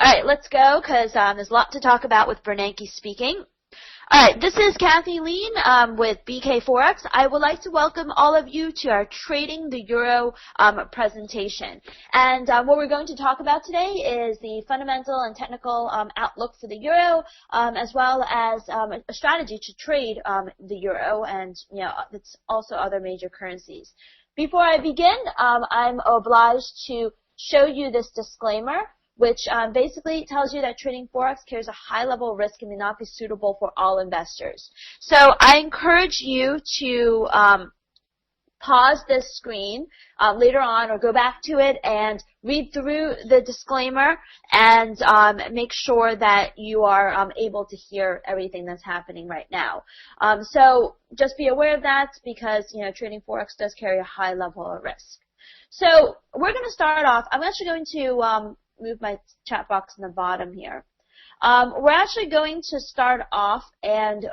All right, let's go because there's a lot to talk about with Bernanke speaking. All right, this is Kathy Lien with BKForex. I would like to welcome all of you to our Trading the Euro presentation. And what we're going to talk about today is the fundamental and technical outlook for the euro, as well as a strategy to trade the euro, and it's also other major currencies. Before I begin, I'm obliged to show you this disclaimer, which basically tells you that trading Forex carries a high level of risk and may not be suitable for all investors. So I encourage you to pause this screen later on or go back to it and read through the disclaimer and make sure that you are able to hear everything that's happening right now. So just be aware of that because, trading Forex does carry a high level of risk. So we're going to start off. I'm actually going to move my chat box in the bottom here. We're actually going to start off and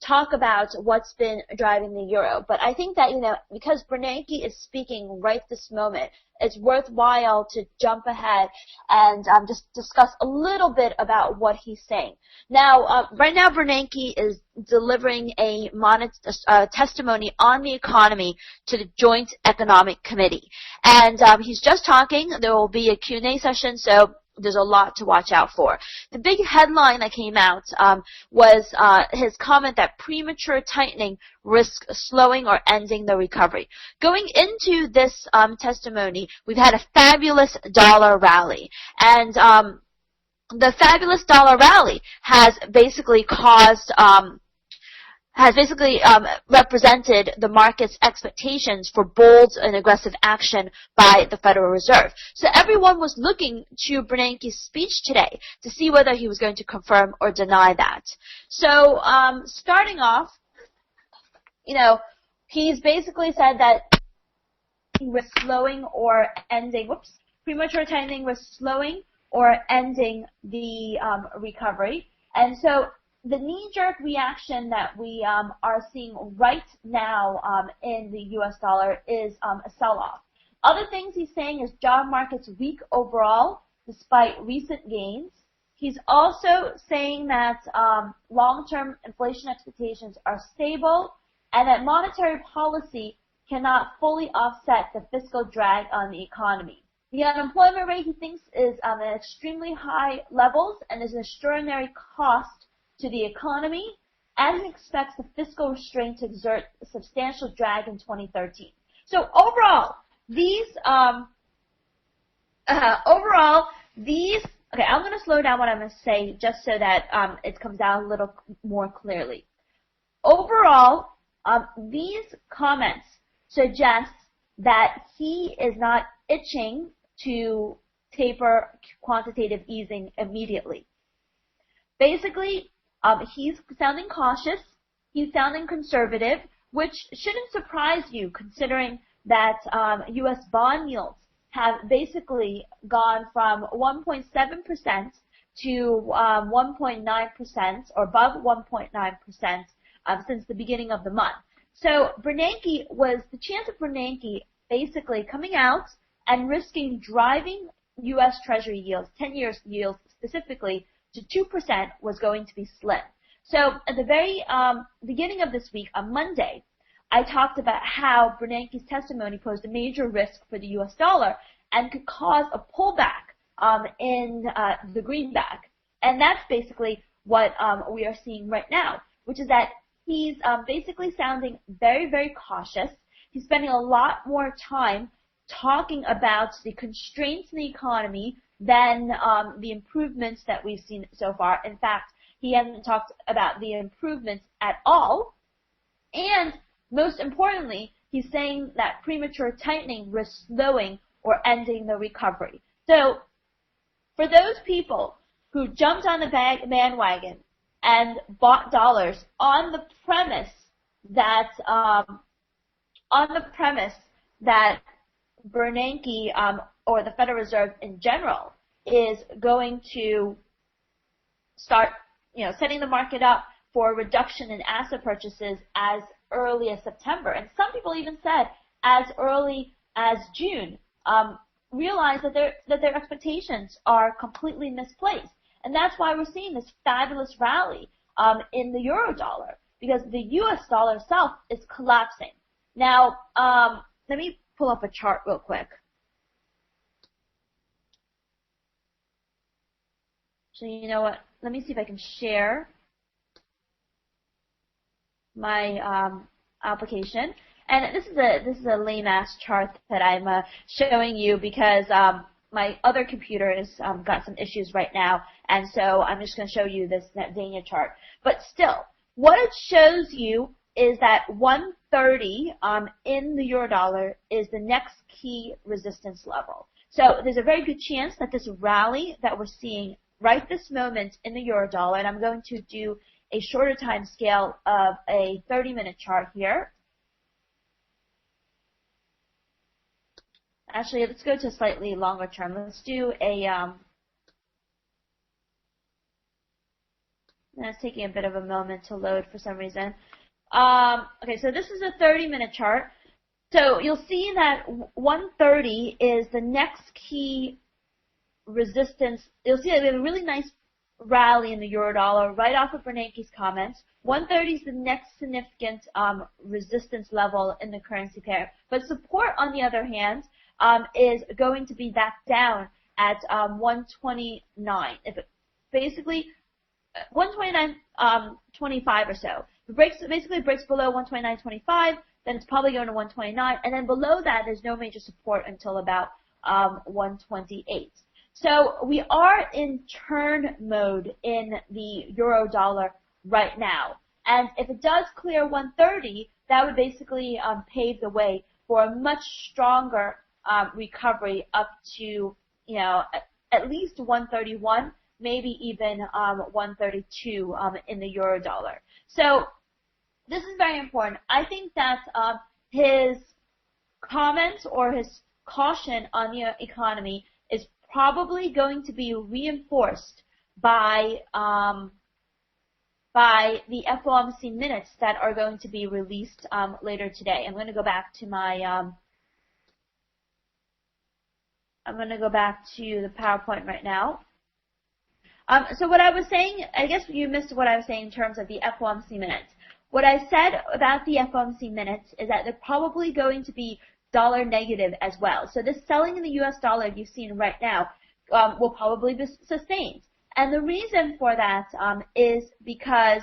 talk about what's been driving the euro. But I think that, because Bernanke is speaking right this moment, it's worthwhile to jump ahead and just discuss a little bit about what he's saying. Now, right now Bernanke is delivering a testimony on the economy to the Joint Economic Committee. And he's just talking. There will be a Q&A session, so there's a lot to watch out for. The big headline that came out was his comment that premature tightening risks slowing or ending the recovery. Going into this testimony, we've had a fabulous dollar rally. And the fabulous dollar rally has basically represented the market's expectations for bold and aggressive action by the Federal Reserve. So everyone was looking to Bernanke's speech today to see whether he was going to confirm or deny that. So starting off, he's basically said that was slowing or ending, premature tightening was slowing or ending the recovery. And so the knee-jerk reaction that we are seeing right now in the U.S. dollar is a sell-off. Other things he's saying is job market's weak overall despite recent gains. He's also saying that long-term inflation expectations are stable and that monetary policy cannot fully offset the fiscal drag on the economy. The unemployment rate, he thinks, is at extremely high levels and is an extraordinary cost to the economy, and he expects the fiscal restraint to exert a substantial drag in 2013. So overall, okay, I'm going to slow down what I'm going to say just so that it comes out a little more clearly. Overall, these comments suggest that he is not itching to taper quantitative easing immediately. Basically, he's sounding cautious, he's sounding conservative, which shouldn't surprise you considering that U.S. bond yields have basically gone from 1.7% to 1.9% or above 1.9% since the beginning of the month. So the chance of Bernanke basically coming out and risking driving U.S. Treasury yields, 10-year yields specifically, to 2% was going to be slim. So at the very beginning of this week, on Monday, I talked about how Bernanke's testimony posed a major risk for the U.S. dollar and could cause a pullback in the greenback. And that's basically what we are seeing right now, which is that he's basically sounding very, very cautious. He's spending a lot more time talking about the constraints in the economy than the improvements that we've seen so far. In fact, he hasn't talked about the improvements at all. And most importantly, he's saying that premature tightening risks slowing or ending the recovery. So for those people who jumped on the bandwagon and bought dollars on the premise that Bernanke or the Federal Reserve in general is going to start, setting the market up for a reduction in asset purchases as early as September, and some people even said as early as June. realize that their expectations are completely misplaced. And that's why we're seeing this fabulous rally in the euro dollar, because the US dollar itself is collapsing. Now, let me pull up a chart real quick. So you know what? Let me see if I can share my application. And this is a lame ass chart that I'm showing you because my other computer has got some issues right now, and so I'm just going to show you this Dania chart. But still, what it shows you is that 130 in the euro dollar is the next key resistance level. So there's a very good chance that this rally that we're seeing right this moment in the euro dollar, and I'm going to do a shorter time scale of a 30-minute chart here. Actually, let's go to a slightly longer term. Let's do a, it's taking a bit of a moment to load for some reason. Okay, so this is a 30-minute chart. So you'll see that 130 is the next key resistance. You'll see that we have a really nice rally in the euro dollar right off of Bernanke's comments. 130 is the next significant resistance level in the currency pair. But support, on the other hand, is going to be back down at 129. If it basically 129.25 or so. If it basically breaks below 129.25, then it's probably going to 129, and then below that there's no major support until about 128. So we are in turn mode in the euro dollar right now, and if it does clear 130, that would basically pave the way for a much stronger recovery up to, at least 131, maybe even 132 in the euro dollar. So this is very important. I think that his comments or his caution on the economy is probably going to be reinforced by the FOMC minutes that are going to be released later today. I'm going to go back to my I'm going to go back to the PowerPoint right now. So what I was saying, I guess you missed what I was saying in terms of the FOMC minutes. What I said about the FOMC minutes is that they're probably going to be dollar negative as well. So this selling in the US dollar you've seen right now will probably be sustained. And the reason for that is because,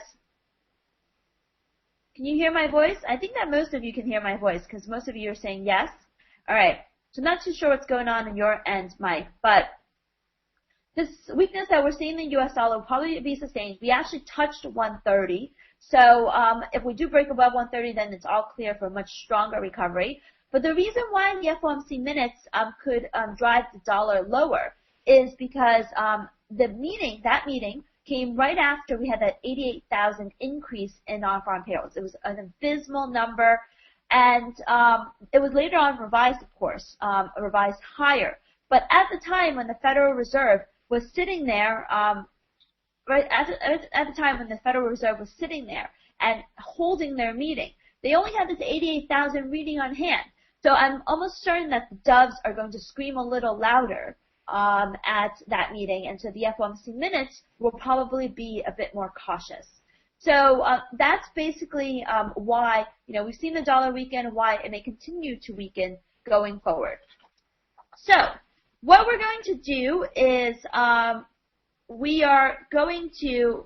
can you hear my voice? I think that most of you can hear my voice because most of you are saying yes. All right. So I'm not too sure what's going on in your end, Mike, but this weakness that we're seeing in the US dollar will probably be sustained. We actually touched 130. So if we do break above 130, then it's all clear for a much stronger recovery. But the reason why the FOMC minutes could drive the dollar lower is because that meeting came right after we had that 88,000 increase in non-farm payrolls. It was an abysmal number, and it was later on revised, of course, revised higher. But at the time when the Federal Reserve was sitting there, right at the time when the Federal Reserve was sitting there and holding their meeting, they only had this 88,000 reading on hand. So I'm almost certain that the doves are going to scream a little louder at that meeting, and so the FOMC minutes will probably be a bit more cautious. So that's basically why we've seen the dollar weaken, why it may continue to weaken going forward. So what we're going to do is we are going to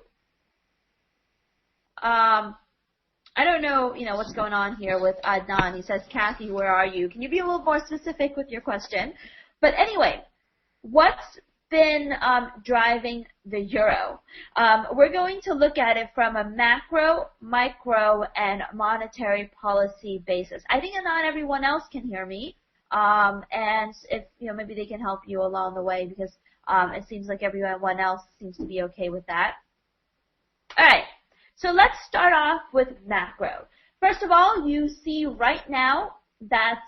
I don't know what's going on here with Adnan. He says, Kathy, where are you? Can you be a little more specific with your question? But anyway, what's been driving the euro? We're going to look at it from a macro, micro, and monetary policy basis. I think not everyone else can hear me, and if maybe they can help you along the way, because it seems like everyone else seems to be okay with that. All right, so let's start off with macro. First of all, you see right now that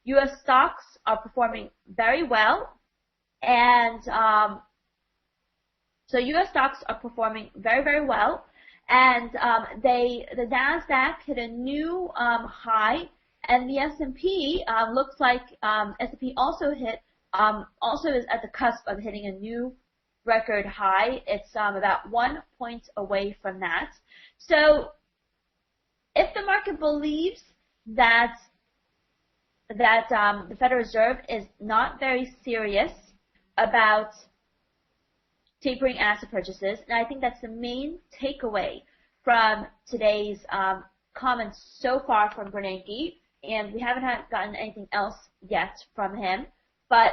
U.S. stocks are performing very well, and so U.S. stocks are performing very, very well, and the Nasdaq hit a new high And the S&P looks like S&P also also is at the cusp of hitting a new record high. It's about 1 point away from that. So if the market believes that the Federal Reserve is not very serious about tapering asset purchases, and I think that's the main takeaway from today's comments so far from Bernanke, and we haven't gotten anything else yet from him. But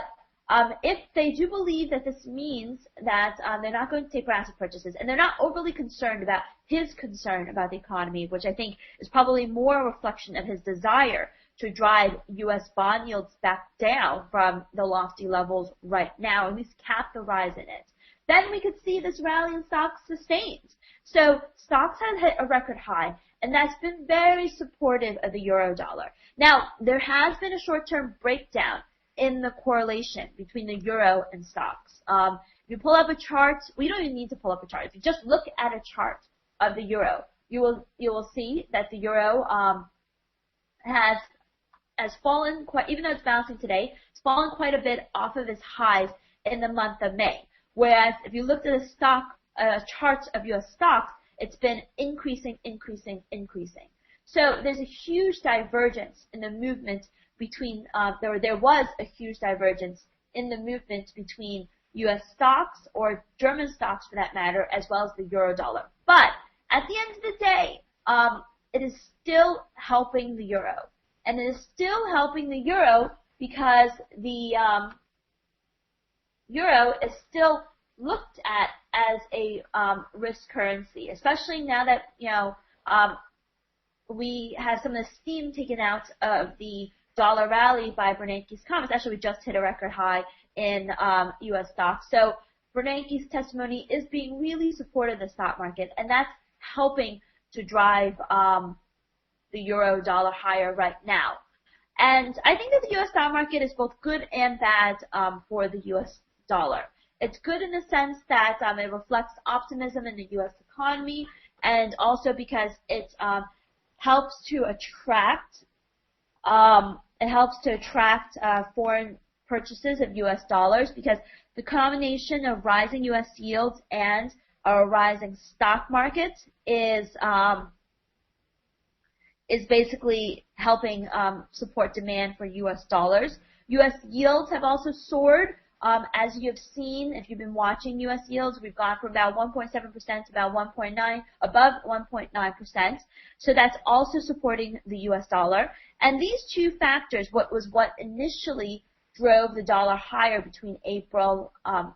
if they do believe that this means that they're not going to taper asset purchases, and they're not overly concerned about his concern about the economy, which I think is probably more a reflection of his desire to drive U.S. bond yields back down from the lofty levels right now, at least cap the rise in it, then we could see this rally in stocks sustained. So stocks have hit a record high, and that's been very supportive of the euro dollar. Now, there has been a short-term breakdown in the correlation between the euro and stocks. If you pull up a chart, we don't even need to pull up a chart. If you just look at a chart of the euro, you will see that the euro has fallen quite, even though it's bouncing today, it's fallen quite a bit off of its highs in the month of May. Whereas if you looked at the charts of U.S. stocks, it's been increasing. So there's a huge divergence in the movement between, there was a huge divergence in the movement between U.S. stocks, or German stocks for that matter, as well as the euro dollar. But at the end of the day, it is still helping the euro. And it is still helping the euro because the euro is still looked at as a risk currency, especially now that we have some of the steam taken out of the dollar rally by Bernanke's comments. Actually, we just hit a record high in U.S. stocks. So Bernanke's testimony is being really supportive of the stock market, and that's helping to drive the euro dollar higher right now. And I think that the U.S. stock market is both good and bad for the U.S. dollar. It's good in the sense that it reflects optimism in the U.S. economy, and also because it helps to attract foreign purchases of U.S. dollars, because the combination of rising U.S. yields and a rising stock market is basically helping support demand for U.S. dollars. U.S. yields have also soared. As you have seen, if you've been watching U.S. yields, we've gone from about 1.7% to about 1.9, above 1.9%. So that's also supporting the U.S. dollar. And these two factors, what initially drove the dollar higher between April 30th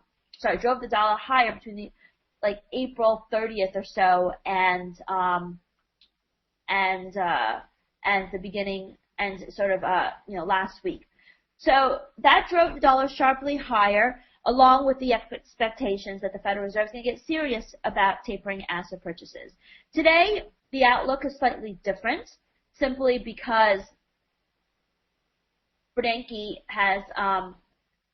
or so and the beginning and sort of last week. So that drove the dollar sharply higher, along with the expectations that the Federal Reserve is going to get serious about tapering asset purchases. Today, the outlook is slightly different, simply because Bernanke has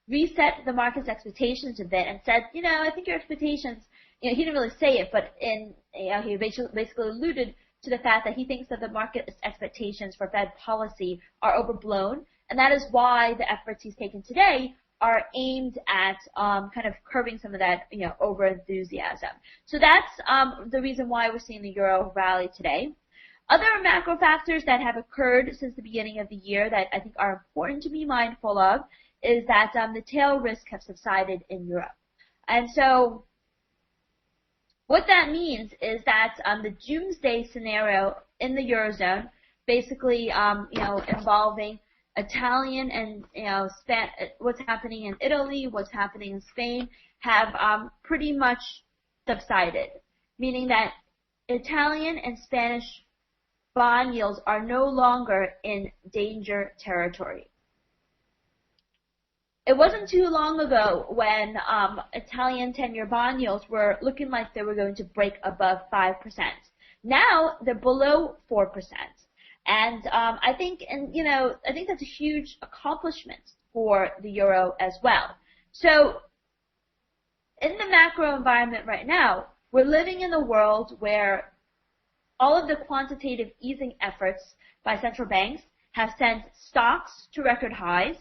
reset the market's expectations a bit and said, I think your expectations, he didn't really say it, but he basically alluded to the fact that he thinks that the market's expectations for Fed policy are overblown, and that is why the efforts he's taken today are aimed at kind of curbing some of that over-enthusiasm. So that's the reason why we're seeing the euro rally today. Other macro factors that have occurred since the beginning of the year that I think are important to be mindful of is that the tail risk have subsided in Europe. And so what that means is that the doomsday scenario in the Eurozone, basically involving Italian and what's happening in Italy, what's happening in Spain, have pretty much subsided, meaning that Italian and Spanish bond yields are no longer in danger territory. It wasn't too long ago when Italian 10-year bond yields were looking like they were going to break above 5%. Now they're below 4%. And I think that's a huge accomplishment for the euro as well. So in the macro environment right now, we're living in a world where all of the quantitative easing efforts by central banks have sent stocks to record highs.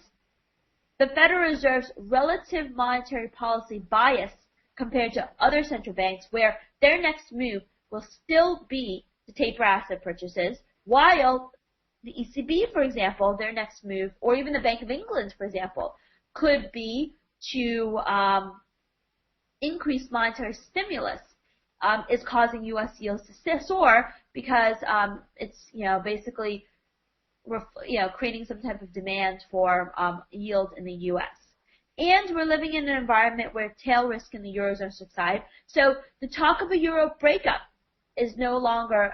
The Federal Reserve's relative monetary policy bias compared to other central banks, where their next move will still be to taper asset purchases, while the ECB, for example, their next move, or even the Bank of England, for example, could be to increase monetary stimulus, is causing U.S. yields to soar because it's basically creating some type of demand for yield in the U.S. And we're living in an environment where tail risk in the Eurozone subside. So the talk of a Euro breakup is no longer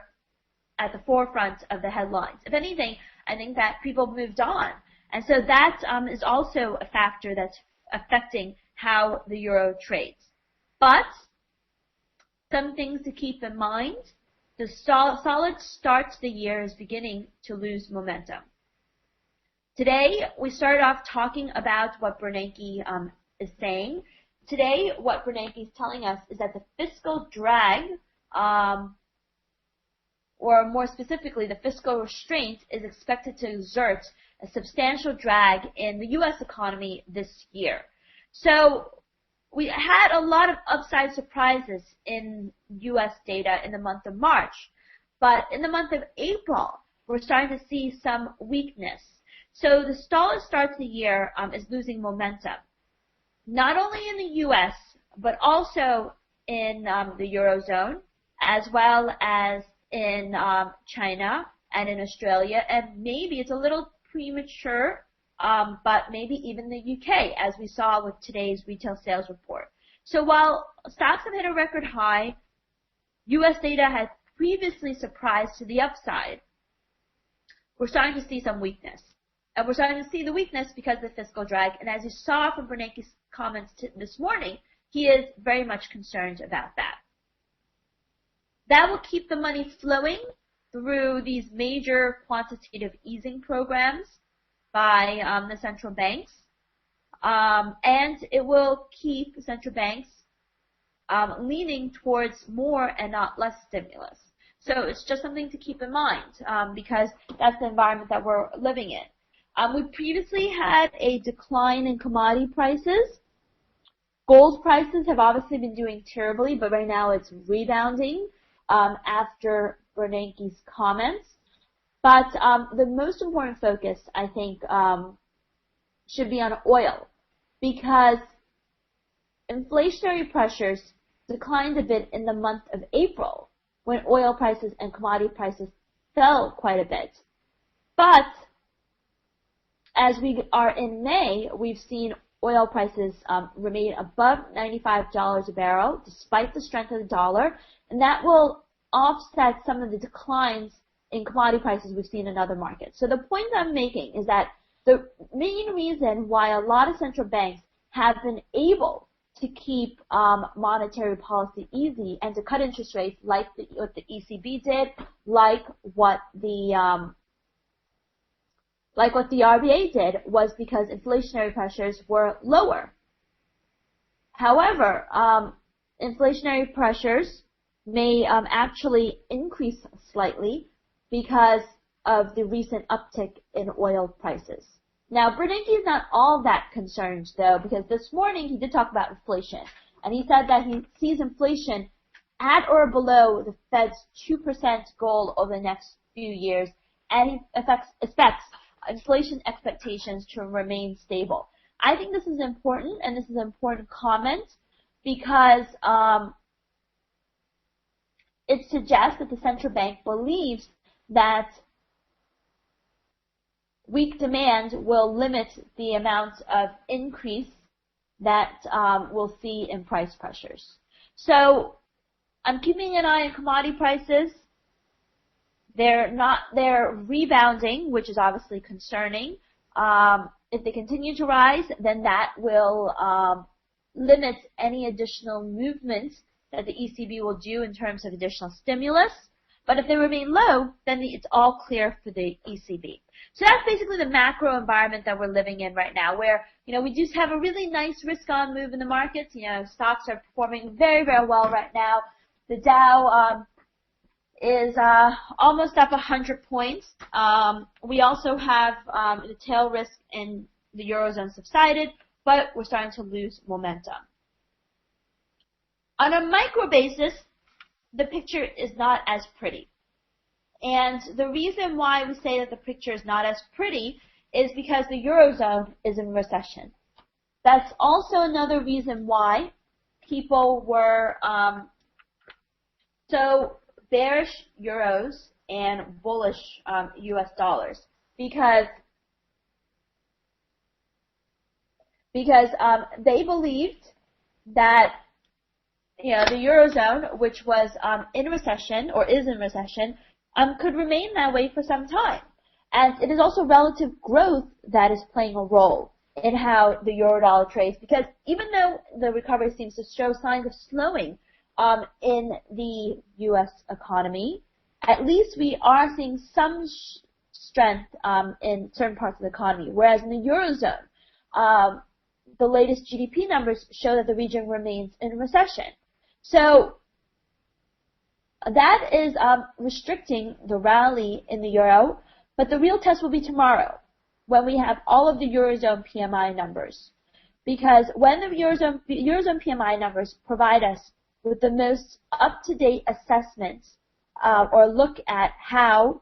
at the forefront of the headlines. If anything, I think that people moved on. And so that is also a factor that's affecting how the Euro trades. But some things to keep in mind. The solid start to the year is beginning to lose momentum. Today, we started off talking about what Bernanke is saying. Today, what Bernanke is telling us is that the fiscal drag, or more specifically, the fiscal restraint is expected to exert a substantial drag in the U.S. economy this year. So we had a lot of upside surprises in U.S. data in the month of March, but in the month of April, we're starting to see some weakness. So the solid start to the year is losing momentum, not only in the U.S., but also in the Eurozone, as well as in China and in Australia, and maybe it's a little premature, but maybe even the UK, as we saw with today's retail sales report. So while stocks have hit a record high, U.S. data has previously surprised to the upside. We're starting to see some weakness. And we're starting to see the weakness because of the fiscal drag. And as you saw from Bernanke's comments this morning, he is very much concerned about that. That will keep the money flowing through these major quantitative easing programs by the central banks. And it will keep central banks leaning towards more and not less stimulus. So it's just something to keep in mind because that's the environment that we're living in. We previously had a decline in commodity prices. Gold prices have obviously been doing terribly, but right now it's rebounding after Bernanke's comments. But the most important focus, I think, should be on oil, because inflationary pressures declined a bit in the month of April when oil prices and commodity prices fell quite a bit. But as we are in May, we've seen oil prices remain above $95 a barrel despite the strength of the dollar, and that will offset some of the declines in commodity prices we've seen in other markets. So the point I'm making is that the main reason why a lot of central banks have been able to keep monetary policy easy and to cut interest rates like what the ECB did, like what the RBA did, was because inflationary pressures were lower. However, inflationary pressures may actually increase slightly because of the recent uptick in oil prices. Now, Bernanke is not all that concerned, though, because this morning he did talk about inflation, and he said that he sees inflation at or below the Fed's 2% goal over the next few years, and he expects inflation expectations to remain stable. I think this is important, and this is an important comment, because it suggests that the central bank believes that weak demand will limit the amount of increase that we'll see in price pressures. So I'm keeping an eye on commodity prices. They're rebounding, which is obviously concerning. If they continue to rise, then that will limit any additional movement that the ECB will do in terms of additional stimulus. But if they remain low, then it's all clear for the ECB. So that's basically the macro environment that we're living in right now, where, we just have a really nice risk-on move in the markets. Stocks are performing very, very well right now. The Dow is almost up 100 points. We also have the tail risk in the Eurozone subsided, but we're starting to lose momentum. On a micro basis, the picture is not as pretty. And the reason why we say that the picture is not as pretty is because the Eurozone is in recession. That's also another reason why people were so bearish euros and bullish US dollars because they believed that the Eurozone, which was in recession or is in recession, could remain that way for some time. And it is also relative growth that is playing a role in how the euro-dollar trades, because even though the recovery seems to show signs of slowing in the U.S. economy, at least we are seeing some strength in certain parts of the economy, whereas in the Eurozone, the latest GDP numbers show that the region remains in recession. So that is restricting the rally in the euro, but the real test will be tomorrow when we have all of the Eurozone PMI numbers. Because when the Eurozone PMI numbers provide us with the most up-to-date assessments or look at how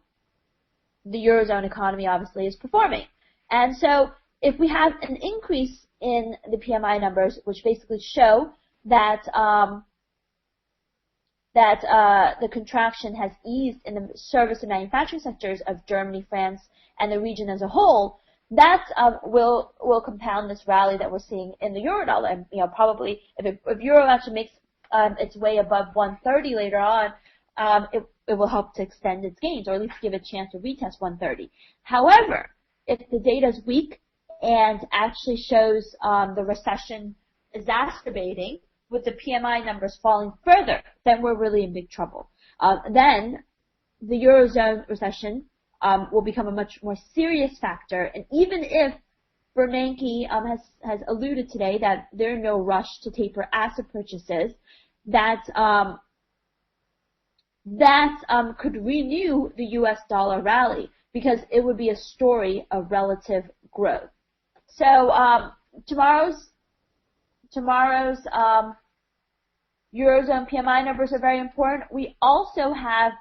the Eurozone economy obviously is performing. And so if we have an increase in the PMI numbers, which basically show that the contraction has eased in the service and manufacturing sectors of Germany, France, and the region as a whole, that will compound this rally that we're seeing in the euro-dollar. And probably if euro actually makes its way above 130 later on, it will help to extend its gains, or at least give it a chance to retest 130. However, if the data is weak and actually shows the recession exacerbating, with the PMI numbers falling further, then we're really in big trouble. Then the Eurozone recession will become a much more serious factor. And even if Bernanke has alluded today that there's no rush to taper asset purchases, that could renew the U.S. dollar rally, because it would be a story of relative growth. So tomorrow's Eurozone PMI numbers are very important. We also have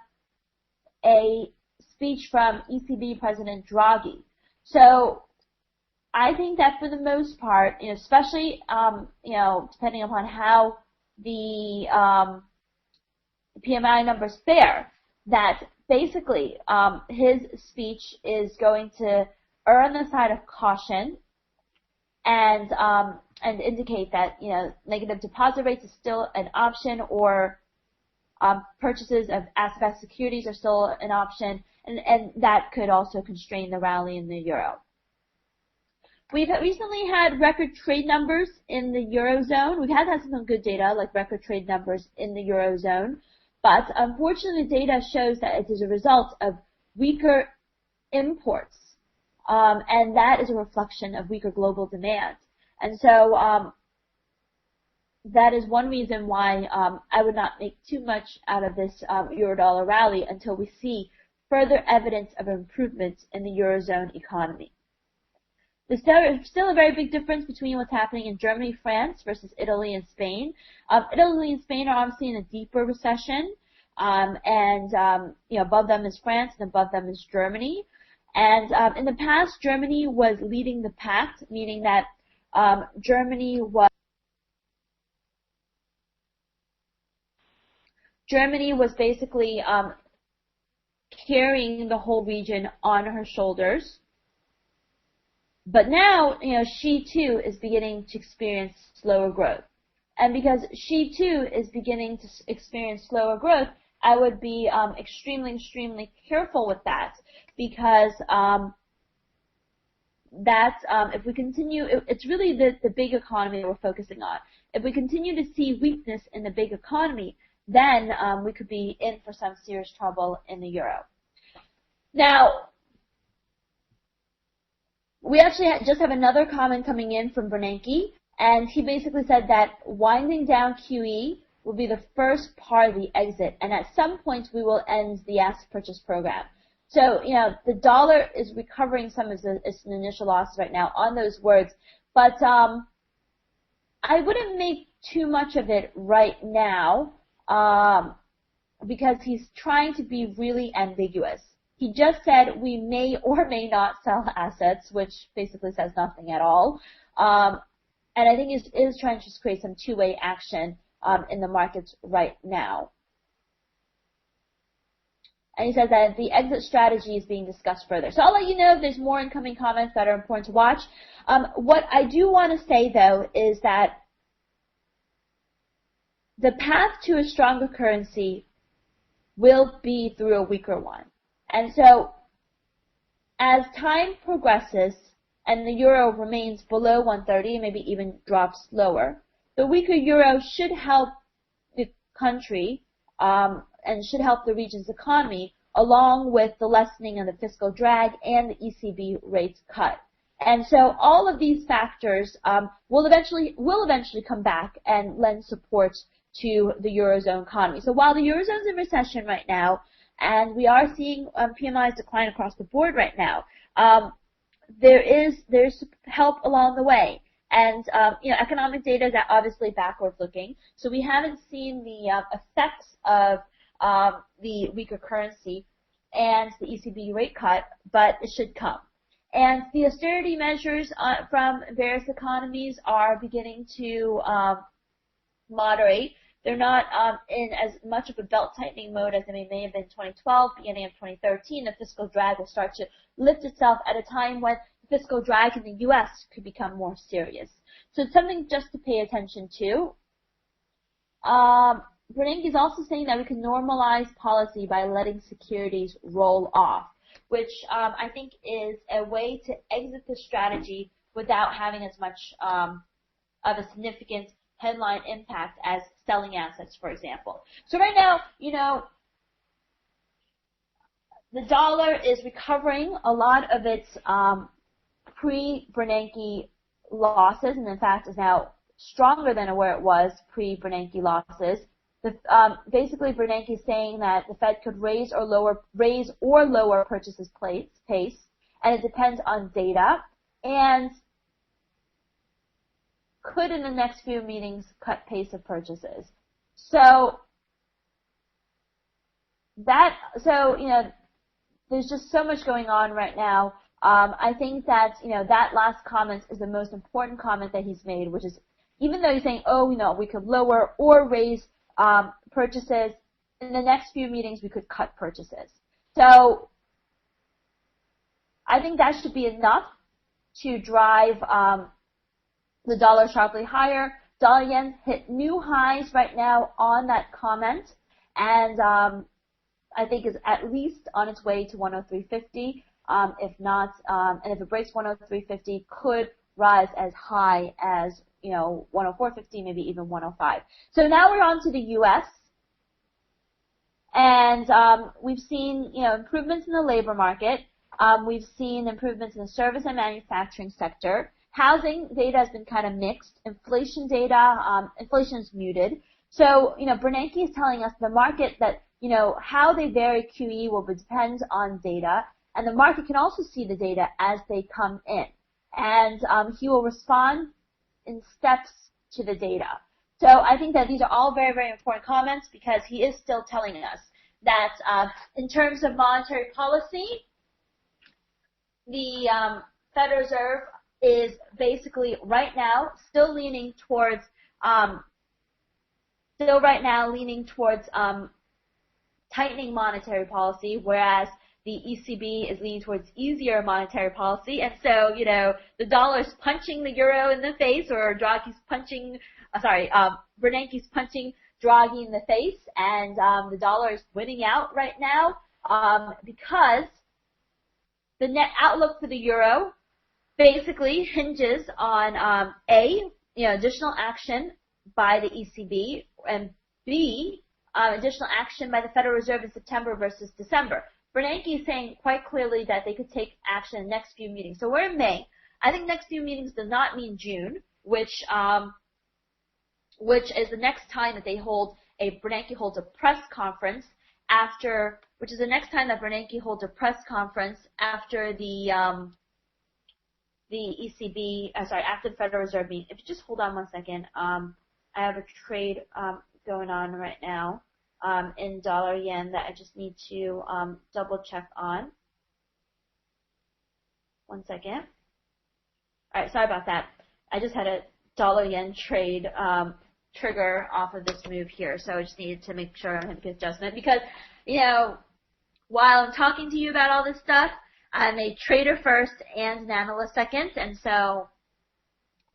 a speech from ECB President Draghi. So I think that for the most part, especially depending upon how the PMI numbers fare, that basically his speech is going to err on the side of caution and indicate that negative deposit rates is still an option, or purchases of asset-backed securities are still an option, and that could also constrain the rally in the euro. We've recently had record trade numbers in the Eurozone. We've had some good data, like record trade numbers in the Eurozone, but unfortunately the data shows that it is a result of weaker imports, and that is a reflection of weaker global demand. And so that is one reason why I would not make too much out of this euro-dollar rally until we see further evidence of improvements in the Eurozone economy. There's still a very big difference between what's happening in Germany, France versus Italy and Spain. Italy and Spain are obviously in a deeper recession, and above them is France and above them is Germany. And in the past, Germany was leading the pack, meaning that Germany was basically carrying the whole region on her shoulders. But now, she too is beginning to experience slower growth. And because she too is beginning to experience slower growth, I would be extremely, extremely careful with that, because if we continue, it's really the big economy that we're focusing on. If we continue to see weakness in the big economy, then we could be in for some serious trouble in the euro. Now, we actually just have another comment coming in from Bernanke, and he basically said that winding down QE will be the first part of the exit, and at some point we will end the asset purchase program. So, the dollar is recovering some of its initial losses right now on those words, but I wouldn't make too much of it right now because he's trying to be really ambiguous. He just said we may or may not sell assets, which basically says nothing at all. And I think it is trying to just create some two-way action in the markets right now. And he says that the exit strategy is being discussed further. So I'll let you know if there's more incoming comments that are important to watch. What I do want to say, though, is that the path to a stronger currency will be through a weaker one. And so as time progresses and the euro remains below 130, maybe even drops lower, the weaker euro should help the country and should help the region's economy, along with the lessening of the fiscal drag and the ECB rates cut. And so all of these factors will eventually come back and lend support to the Eurozone economy. So while the Eurozone is in recession right now, and we are seeing PMIs decline across the board right now, there's help along the way. And, economic data is obviously backwards looking. So we haven't seen the effects of the weaker currency and the ECB rate cut, but it should come. And the austerity measures from various economies are beginning to moderate. They're not in as much of a belt-tightening mode as they may have been in 2012, beginning of 2013. The fiscal drag will start to lift itself at a time when the fiscal drag in the U.S. could become more serious. So it's something just to pay attention to. Bernanke is also saying that we can normalize policy by letting securities roll off, which I think is a way to exit the strategy without having as much of a significant headline impact as selling assets, for example. So right now, the dollar is recovering a lot of its pre-Bernanke losses, and in fact is now stronger than where it was pre-Bernanke losses. Basically, Bernanke is saying that the Fed could raise or lower purchases pace, and it depends on data, and could in the next few meetings cut pace of purchases. So there's just so much going on right now. I think that, that last comment is the most important comment that he's made, which is even though he's saying, we could lower or raise purchases, in the next few meetings we could cut purchases. So I think that should be enough to drive the dollar sharply higher. Dollar yen hit new highs right now on that comment, and I think is at least on its way to 103.50. If not, and if it breaks 103.50, could rise as high as 104.50, maybe even 105. So now we're on to the U.S. And we've seen improvements in the labor market. We've seen improvements in the service and manufacturing sector. Housing data has been kind of mixed. Inflation data, inflation is muted. So, Bernanke is telling us the market that, how they vary QE will depend on data, and the market can also see the data as they come in. And he will respond in steps to the data. So I think that these are all very, very important comments because he is still telling us that in terms of monetary policy, the Federal Reserve is basically right now still leaning towards tightening monetary policy, whereas the ECB is leaning towards easier monetary policy. And so, the dollar's punching the euro in the face, or Bernanke's punching Draghi in the face, and the dollar is winning out right now because the net outlook for the euro basically hinges on additional action by the ECB, and B, additional action by the Federal Reserve in September versus December. Bernanke is saying quite clearly that they could take action in the next few meetings. So we're in May. I think next few meetings does not mean June, which which is the next time that they hold Bernanke holds a press conference after, which is the next time that Bernanke holds a press conference after the ECB, after the Federal Reserve meeting. If you just hold on one second, I have a trade going on right now in dollar yen that I just need to double check on. One second. All right, sorry about that. I just had a dollar yen trade trigger off of this move here, so I just needed to make sure I had a good adjustment because, you know, while I'm talking to you about all this stuff, I'm a trader first and an analyst second, and so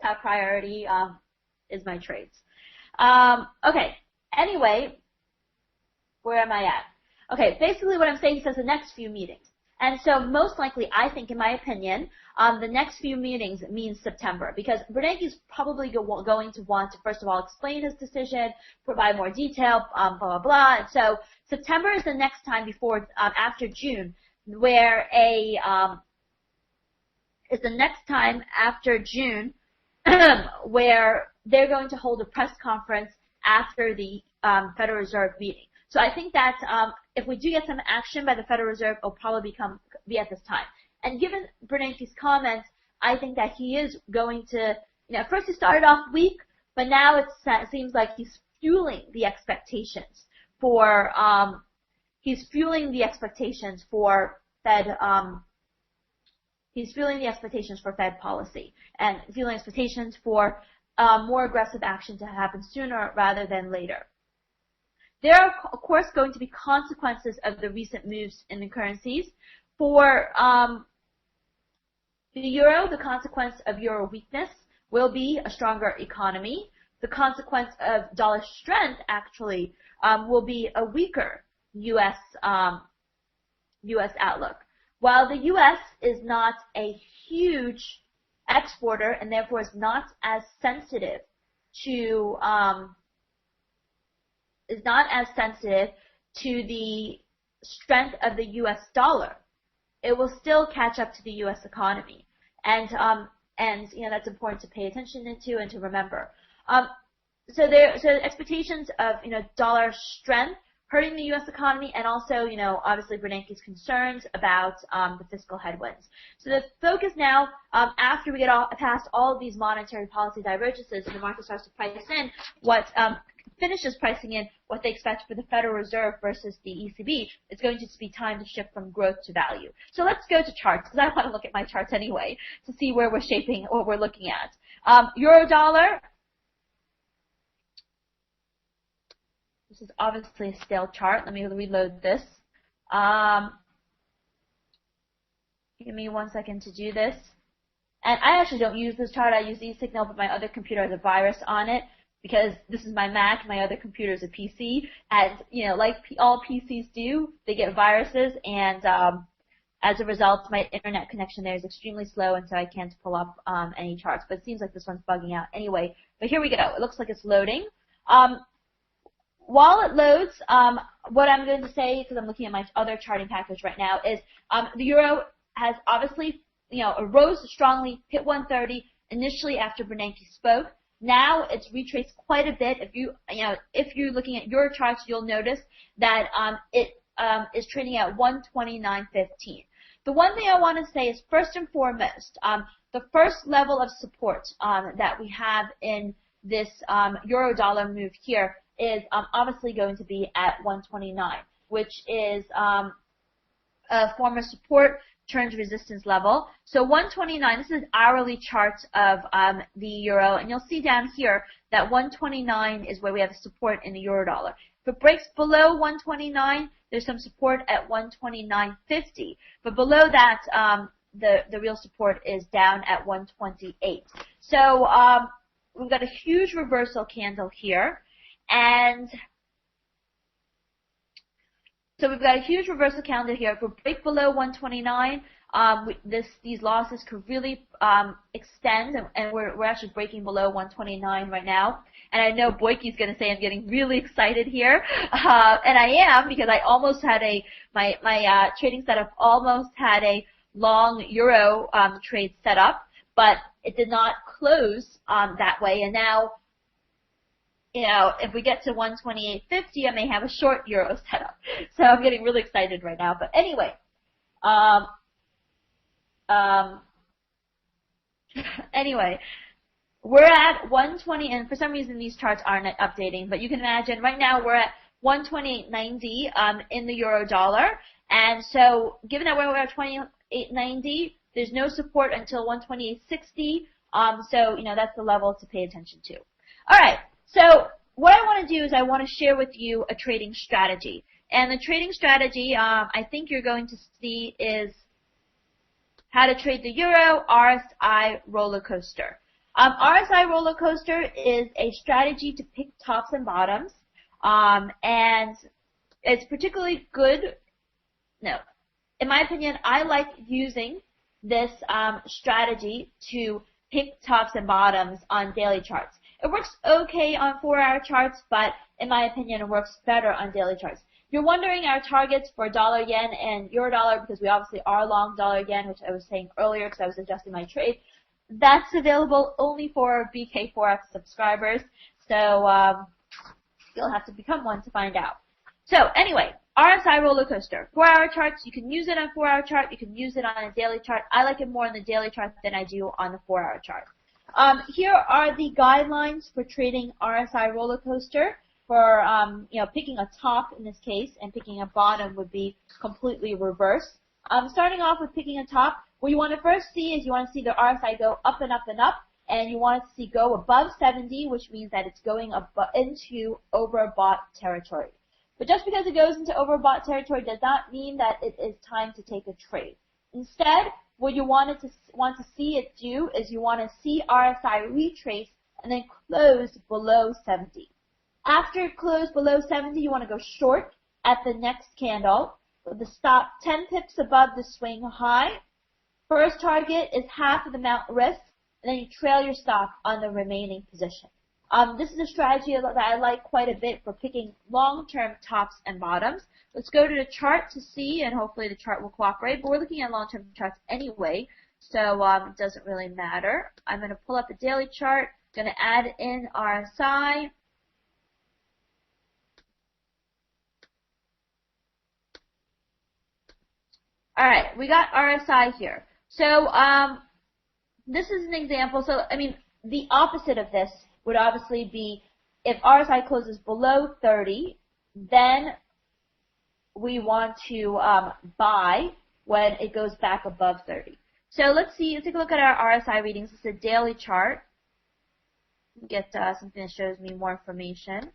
top priority is my trades. Okay, anyway, where am I at? Okay, basically what I'm saying says the next few meetings. And so most likely, I think, in my opinion, the next few meetings means September because Bernanke's probably going to want to, first of all, explain his decision, provide more detail, blah, blah, blah. And so September is the next time before, after June, where is the next time after June where they're going to hold a press conference after the Federal Reserve meeting. So I think that if we do get some action by the Federal Reserve, it'll probably be at this time. And given Bernanke's comments, I think that he is going to, at first he started off weak, but now it seems like he's fueling the expectations for Fed. He's fueling the expectations for Fed policy and fueling expectations for more aggressive action to happen sooner rather than later. There are, of course, going to be consequences of the recent moves in the currencies. For the euro, the consequence of euro weakness will be a stronger economy. The consequence of dollar strength, actually, will be a weaker U.S. outlook. While the U.S. is not a huge exporter and therefore is not as sensitive to the strength of the U.S. dollar, it will still catch up to the U.S. economy, and that's important to pay attention to and to remember. So expectations of dollar strength hurting the U.S. economy, and also obviously Bernanke's concerns about the fiscal headwinds. So the focus now, after we get past all of these monetary policy divergences, the market starts to price in what finishes pricing in what they expect for the Federal Reserve versus the ECB. It's going to be time to shift from growth to value. So let's go to charts, because I want to look at my charts anyway to see where we're shaping, what we're looking at. Euro dollar. This is obviously a stale chart. Let me reload this. Give me 1 second to do this. And I actually don't use this chart. I use eSignal, but my other computer has a virus on it because this is my Mac. My other computer is a PC. And, like all PCs do, they get viruses. And as a result, my internet connection there is extremely slow, and so I can't pull up any charts. But it seems like this one's bugging out anyway. But here we go. It looks like it's loading. While it loads, what I'm going to say, because I'm looking at my other charting package right now, is the euro has obviously, rose strongly, hit 130 initially after Bernanke spoke. Now it's retraced quite a bit. If you're looking at your charts, you'll notice that it is trading at 129.15. The one thing I want to say is, first and foremost, the first level of support that we have in this euro dollar move here is obviously going to be at 129, which is a former support turned resistance level. So 129, this is hourly chart of the euro, and you'll see down here that 129 is where we have support in the euro dollar. If it breaks below 129, there's some support at 129.50, but below that, the real support is down at 128. So we've got a huge reversal candle here. And so we've got a huge reversal candle here. If we break below 129, these losses could really extend, and we're actually breaking below 129 right now. And I know Boyke's going to say I'm getting really excited here, and I am, because I almost had my trading setup almost had a long euro trade set up, but it did not close that way, and now if we get to 128.50, I may have a short euro setup. So I'm getting really excited right now. But anyway, anyway, we're at 120, and for some reason these charts aren't updating, but you can imagine right now we're at 128.90 in the euro dollar, and so given that we're at 28.90, there's no support until 128.60. So that's the level to pay attention to. All right, so what I want to do is I want to share with you a trading strategy, and the trading strategy I think you're going to see is how to trade the euro RSI roller coaster. RSI roller coaster is a strategy to pick tops and bottoms, and it's particularly good. No, in my opinion, I like using this strategy to pick tops and bottoms on daily charts. It works okay on 4-hour charts, but in my opinion, it works better on daily charts. You're wondering our targets for dollar yen and euro dollar, because we obviously are long dollar yen, which I was saying earlier because I was adjusting my trade. That's available only for BKForex subscribers, so you'll have to become one to find out. So anyway, RSI roller coaster. 4-hour charts, you can use it on 4-hour chart, you can use it on a daily chart. I like it more on the daily chart than I do on the 4-hour chart. Here are the guidelines for trading RSI roller coaster. For picking a top in this case and picking a bottom would be completely reverse. Starting off with picking a top, what you want to first see is you want to see the RSI go up and up and up, and you want to see go above 70, which means that it's going into overbought territory. But just because it goes into overbought territory does not mean that it is time to take a trade. Instead, what you want to see it do is you want to see RSI retrace and then close below 70. After it closed below 70, you want to go short at the next candle with the stop 10 pips above the swing high. First target is half of the amount risk, and then you trail your stop on the remaining position. This is a strategy that I like quite a bit for picking long-term tops and bottoms. Let's go to the chart to see, and hopefully the chart will cooperate, but we're looking at long-term charts anyway, so it doesn't really matter. I'm going to pull up the daily chart, going to add in RSI. Alright, we got RSI here. So, this is an example. So, the opposite of this would obviously be if RSI closes below 30, then we want to buy when it goes back above 30. So let's take a look at our RSI readings. This is a daily chart. Get something that shows me more information.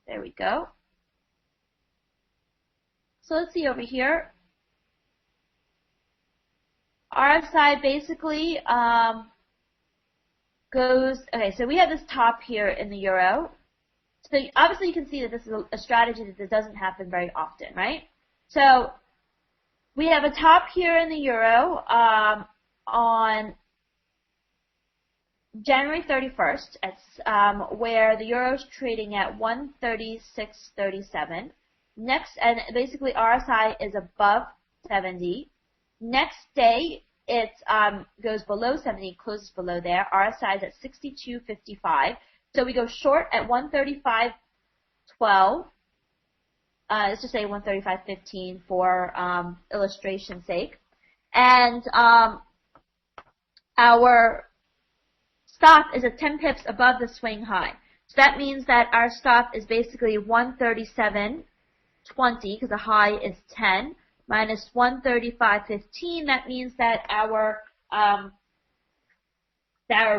There we go. So let's see over here. RSI basically okay, so we have this top here in the euro. So obviously you can see that this is a strategy that doesn't happen very often, right? So we have a top here in the euro on January 31st, where the euro is trading at 136.37. Next, and basically RSI is above 70. Next day, it goes below 70, closes below there. RSI is at 62.55. So we go short at 135.12. Let's just say 135.15 for illustration's sake. And our stop is at 10 pips above the swing high. So that means that our stop is basically 137.20 because the high is 10. Minus 135.15, that means that our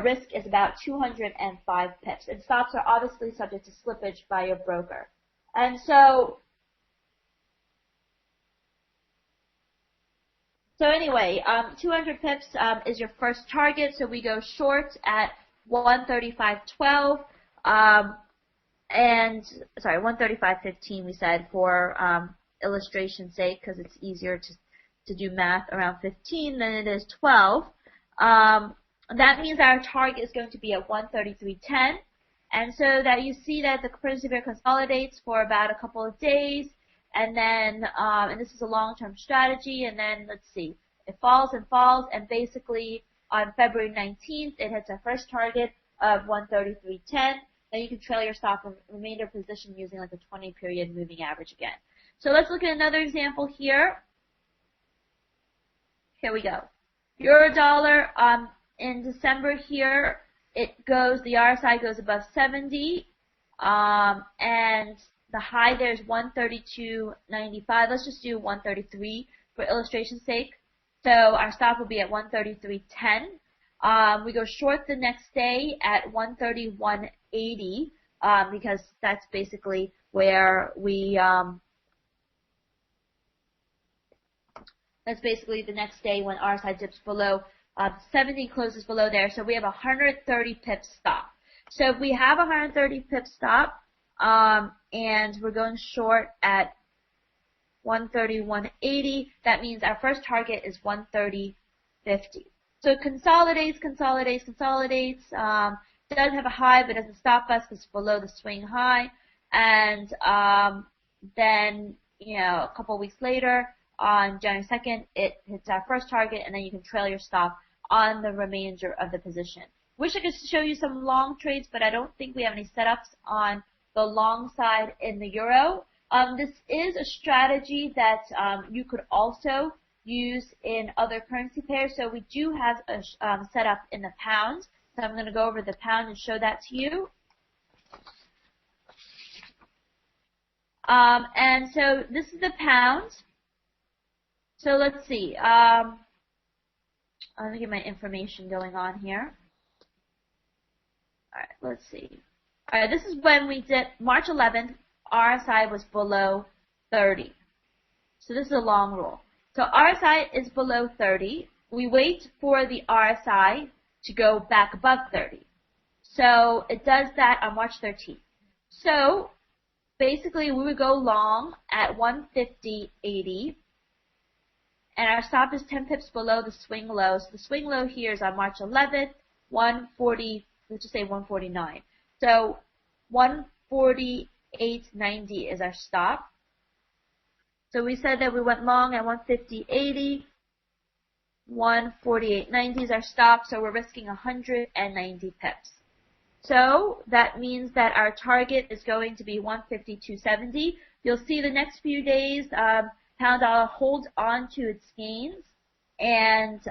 risk is about 205 pips. And stops are obviously subject to slippage by your broker. And so anyway, 200 pips is your first target. So we go short at 135.12, 135.15 we said for illustration's sake, because it's easier to do math around 15 than it is 12. That means our target is going to be at 133.10, and so that you see that the currency pair consolidates for about a couple of days, and then and this is a long-term strategy, and then let's see, it falls and falls, and basically on February 19th it hits our first target of 133.10. then you can trail your stop remainder position using like a 20 period moving average again. So let's look at another example here. Here we go. Euro dollar, in December here, the RSI goes above 70, and the high there is 132.95. Let's just do 133 for illustration's sake. So our stop will be at 133.10. We go short the next day at 131.80, because that's basically where we, that's basically the next day when RSI dips below 70, closes below there. So we have a 130 pip stop. So if we have a 130 pip stop, and we're going short at 131.80, that means our first target is 130.50. So it consolidates, does have a high, but doesn't stop us because it's below the swing high. And then, a couple of weeks later, on January 2nd, it hits our first target, and then you can trail your stop on the remainder of the position. Wish I could show you some long trades, but I don't think we have any setups on the long side in the euro. This is a strategy that you could also use in other currency pairs. So we do have a setup in the pound. So I'm going to go over the pound and show that to you. And so this is the pound. So let's see. Let me get my information going on here. All right, let's see. All right, this is when we did March 11th. RSI was below 30. So this is a long rule. So RSI is below 30. We wait for the RSI to go back above 30. So it does that on March 13th. So basically we would go long at 150.80. And our stop is 10 pips below the swing low. So the swing low here is on March 11th, 140, let's just say 149. So 148.90 is our stop. So we said that we went long at 150.80. 148.90 is our stop. So we're risking 190 pips. So that means that our target is going to be 152.70. You'll see the next few days, pound dollar holds on to its gains, and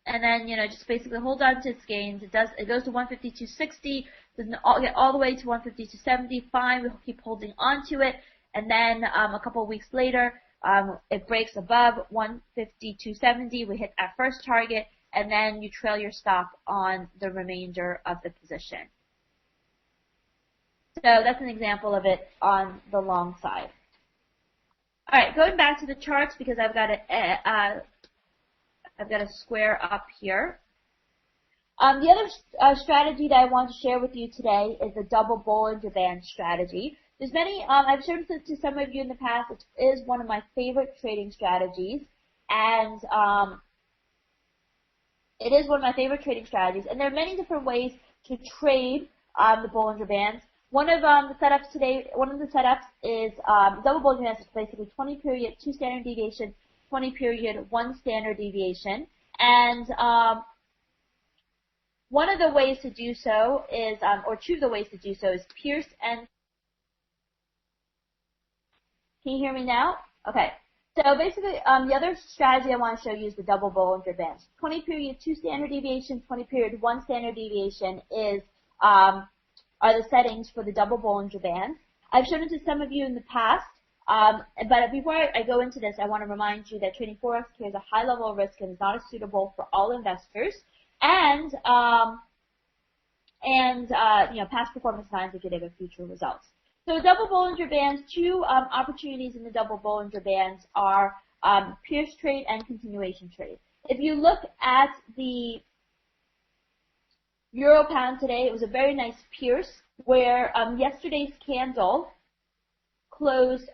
then just basically hold on to its gains. It goes to 152.60, doesn't get all the way to 152.70. Fine, we'll keep holding on to it, and then a couple of weeks later, it breaks above 152.70. We hit our first target, and then you trail your stop on the remainder of the position. So that's an example of it on the long side. All right, going back to the charts because I've got a square up here. The other strategy that I want to share with you today is the double Bollinger Band strategy. There's many. I've showed this to some of you in the past. It is one of my favorite trading strategies, and it is one of my favorite trading strategies. And there are many different ways to trade the Bollinger Bands. One of the setups is double Bollinger Bands, which is basically 20 period, 2 standard deviation, 20 period, 1 standard deviation. And one of the ways to do so is, or two of the ways to do so is pierce and. Can you hear me now? Okay. So basically, the other strategy I want to show you is the double Bollinger Bands. 20 period, 2 standard deviation, 20 period, 1 standard deviation are the settings for the double Bollinger Band. I've shown it to some of you in the past, but before I go into this, I want to remind you that trading Forex carries a high level of risk and is not suitable for all investors. And past performance is not indicative of future results. So double Bollinger Bands, two opportunities in the double Bollinger Bands are pierce trade and continuation trade. If you look at the Euro pound today, it was a very nice pierce where yesterday's candle closed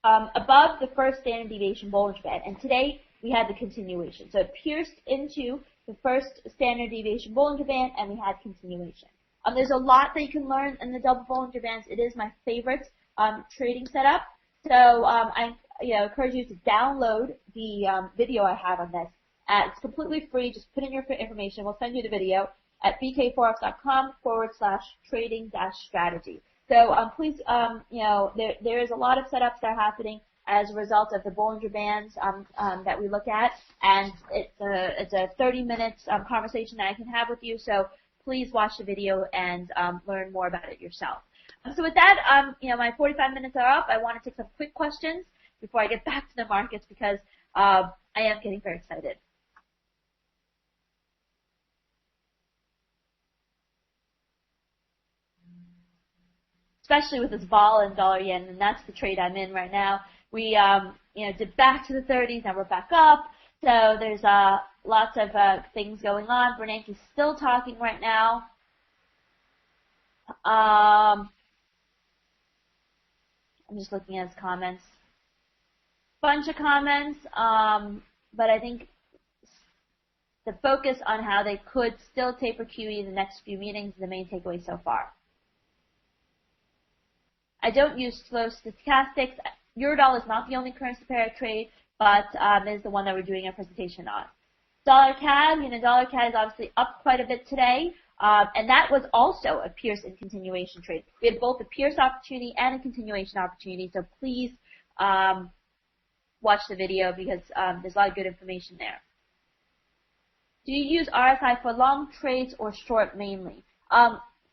above the first standard deviation Bollinger Band, and today we had the continuation. So it pierced into the first standard deviation Bollinger Band, and we had continuation. There's a lot that you can learn in the double Bollinger Bands. It is my favorite trading setup. So I encourage you to download the video I have on this It's completely free. Just put in your information. We'll send you the video at bkforex.com/trading-strategy. So please, there is a lot of setups that are happening as a result of the Bollinger Bands that we look at, and it's a 30-minute conversation that I can have with you. So please watch the video and learn more about it yourself. So with that, my 45 minutes are up. I want to take some quick questions before I get back to the markets because I am getting very excited. Especially with this vol and dollar yen, and that's the trade I'm in right now. We did back to the 30s, now we're back up. So there's lots of things going on. Bernanke's still talking right now. I'm just looking at his comments. Bunch of comments, but I think the focus on how they could still taper QE in the next few meetings is the main takeaway so far. I don't use slow stochastics. Eurodollar is not the only currency pair I trade, but it is the one that we're doing a presentation on. Dollar CAD, dollar CAD is obviously up quite a bit today, and that was also a Pierce and continuation trade. We had both a Pierce opportunity and a continuation opportunity, so please watch the video because there's a lot of good information there. Do you use RSI for long trades or short mainly?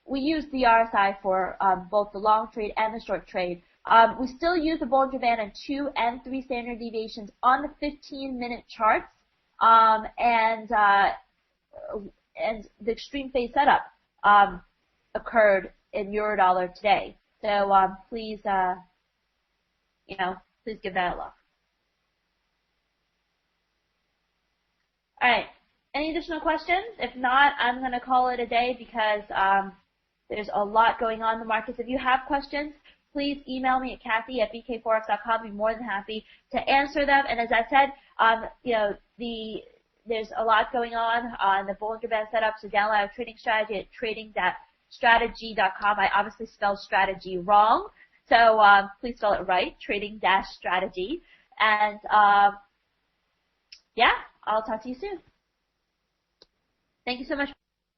We use the RSI for both the long trade and the short trade. We still use the Bollinger Band on 2 and 3 standard deviations on the 15-minute charts, and the extreme phase setup occurred in Eurodollar today. So please, please give that a look. All right. Any additional questions? If not, I'm going to call it a day because there's a lot going on in the markets. If you have questions, please email me at Kathy@BKForex.com. I'll be more than happy to answer them. And as I said, there's a lot going on the Bollinger Band setup. So download our trading strategy at trading-strategy.com. I obviously spelled strategy wrong, so please spell it right, trading-strategy. And yeah, I'll talk to you soon. Thank you so much.